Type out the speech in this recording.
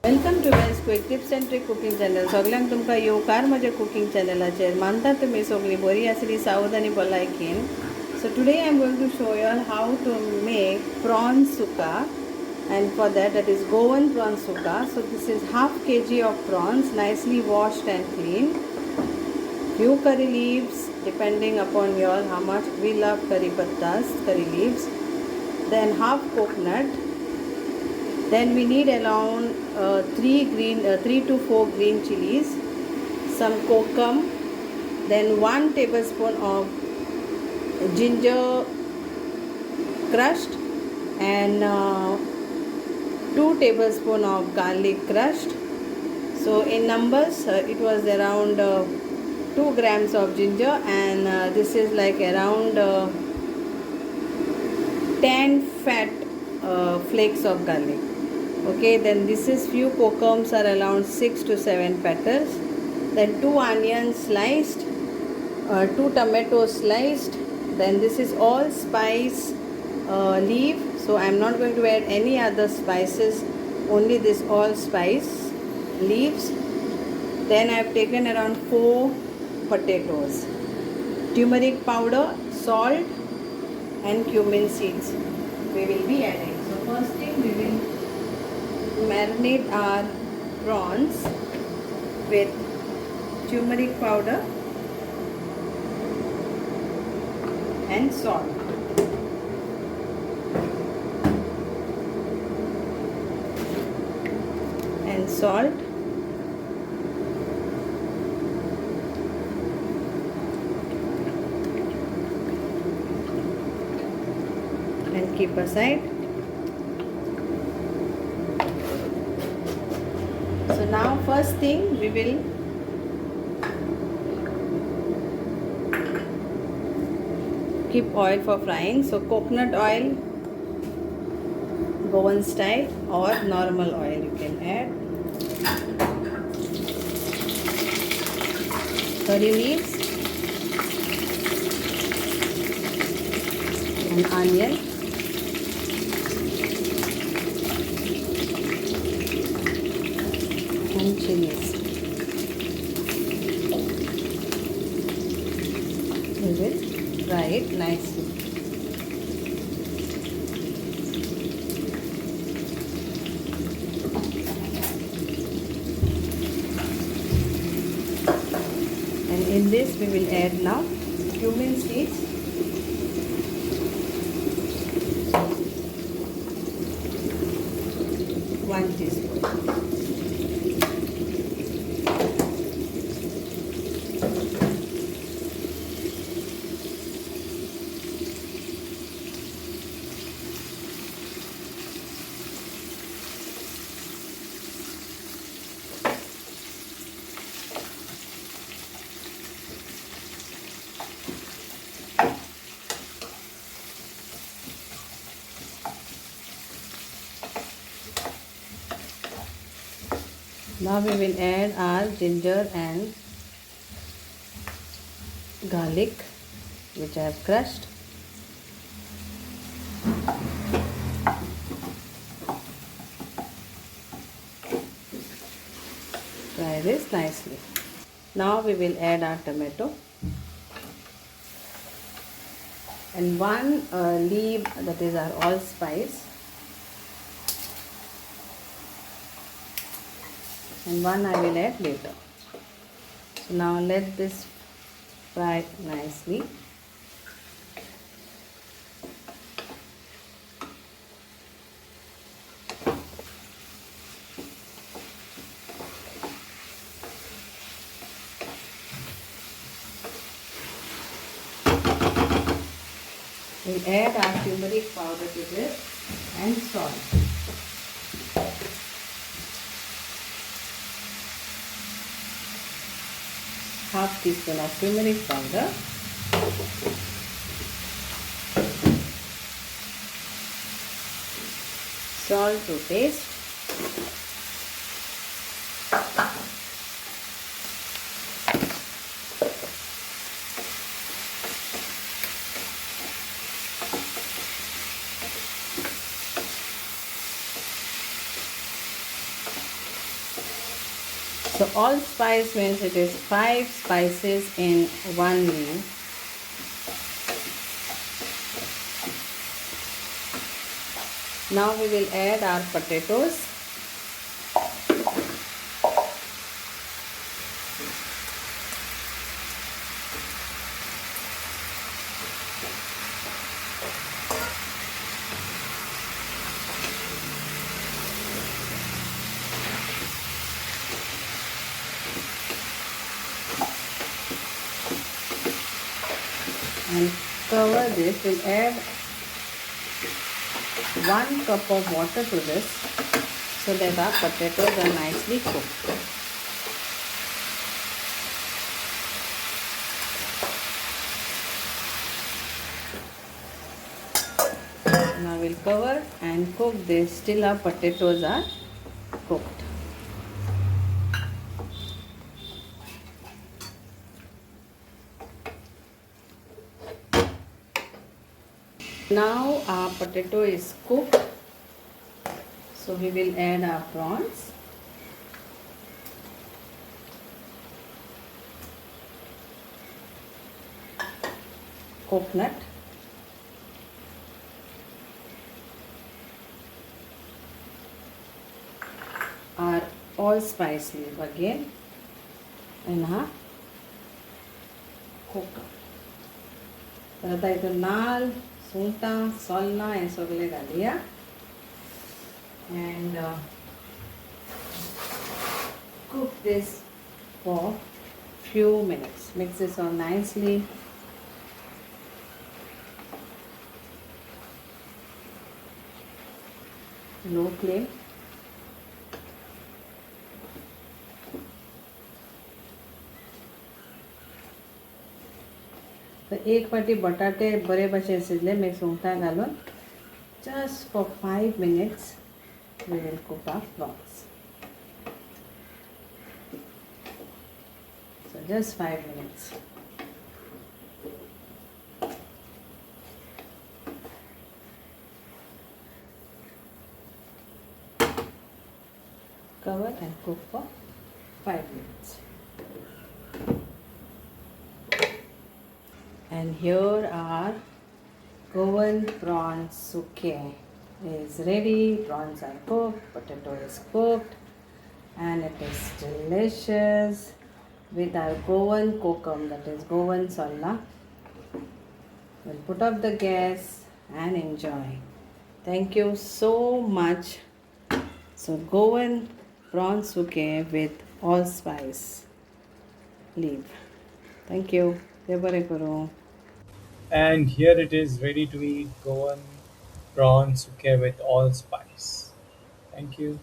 Welcome to Wells quick tips and trick cooking channel. सगळ्यांक तुमकां येवकार म्हज्या कुकिंग चॅनलाचेर. मानता तुमी सगळीं बरी आसली, सावध आनी भलायकेन. So today I am going to show you all how to make prawn sukha, and for that is Goan Prawn Sukha. So this is half kg of prawns, nicely washed and clean. Few curry leaves, depending upon your how much we love curry pattas, curry leaves. Then half coconut. Then we need around 3 to 4 green chilies, some kokum, then 1 tablespoon of ginger crushed, and 2 tablespoon of garlic crushed. So in numbers, it was around 2 grams of ginger, and this is like around 10 fat flakes of garlic. Okay, then this is few kokums are around 6 to 7 petals, then 2 onions sliced, 2 tomatoes sliced. Then this is allspice leaf, so I am not going to add any other spices, only this allspice leaves. Then I have taken around 4 potatoes, turmeric powder, salt and cumin seeds we will be adding. So first thing, we will marinate our prawns with turmeric powder and salt. And salt. And keep aside. So now first thing, we will keep oil for frying. So coconut oil, Goan style, or normal oil you can add. Curry leaves and onion. And chilies. We will fry it nicely. And in this we will add now cumin seeds. One teaspoon. Now we will add our ginger and garlic, which I have crushed. Fry this nicely. Now we will add our tomato and 1 leaf, that is our allspice, and 1 I will add later. So now let this fry nicely. We'll add our turmeric powder to this and salt. Half teaspoon of turmeric powder, salt to taste, So all spice means it is 5 spices in one leaf. Now we will add our potatoes. And cover this. We'll add 1 cup of water to this so that our potatoes are nicely cooked. Now we'll cover and cook this till our potatoes are cooked. Now our potato is cooked, so we will add our prawns. Coconut. Our allspice leaf again and our kokum. तर आता इथं नाल सुंगटा सोलना हे सगळे घालुया and cook this for few minutes. Mix this all nicely. Low flame. तर एक फाटी बटाटे बरे भशेन शिजले मागीर सुंगटां घालून just for 5 minutes we will cook our prawns. So just 5 minutes. Cover and cook for 5 minutes. And here our Goan Prawn Sukha is ready. Prawns are cooked, potato is cooked, and it is delicious with our Goan Kokum, that is Goan Solla. We'll put up the gas and enjoy. Thank you so much. So Goan Prawn Sukha with allspice leaf. Thank you. Devare karo. And here it is ready to eat Goan Prawn Sukhem with allspice. Thank you.